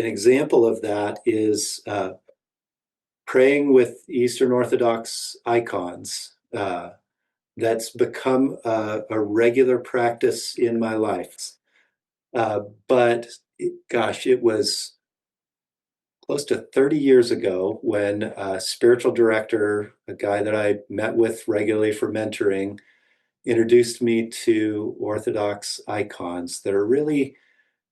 example of that is praying with Eastern Orthodox icons. That's become a regular practice in my life. But gosh, it was close to 30 years ago when a spiritual director, a guy that I met with regularly for mentoring, introduced me to Orthodox icons that are really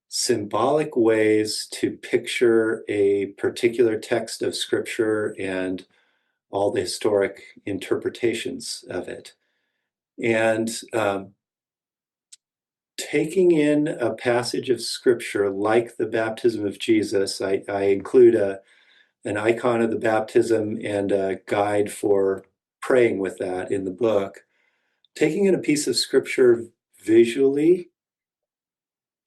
symbolic ways to picture a particular text of scripture and all the historic interpretations of it. And taking in a passage of scripture like the baptism of Jesus, I include an icon of the baptism and a guide for praying with that in the book. Taking in a piece of scripture visually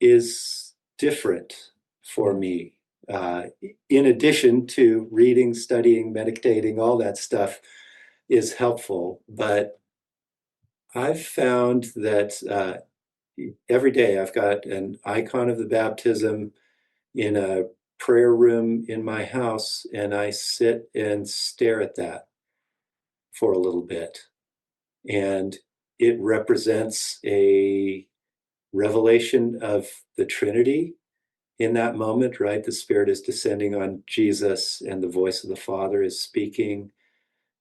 is different for me. In addition to reading, studying, meditating, all that stuff is helpful. But I've found that every day I've got an icon of the baptism in a prayer room in my house, and I sit and stare at that for a little bit. And it represents a revelation of the Trinity in that moment, right? The Spirit is descending on Jesus and the voice of the Father is speaking.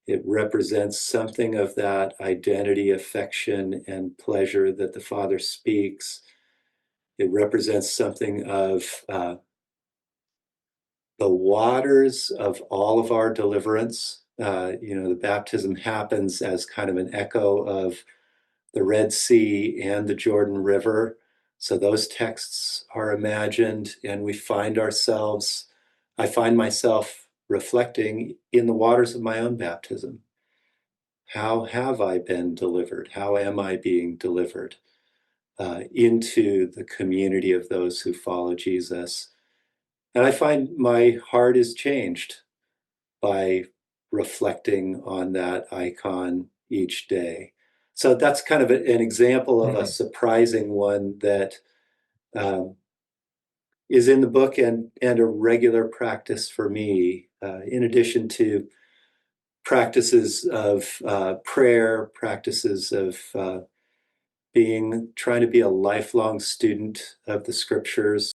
It represents something of that identity, affection, and pleasure that the Father speaks. It represents something of the waters of all of our deliverance. The baptism happens as kind of an echo of the Red Sea and the Jordan River. So those texts are imagined, and I find myself reflecting in the waters of my own baptism. How have I been delivered? How am I being delivered into the community of those who follow Jesus? And I find my heart is changed by reflecting on that icon each day. So that's kind of an example of a surprising one that is in the book and a regular practice for me, in addition to practices of prayer, practices of trying to be a lifelong student of the scriptures.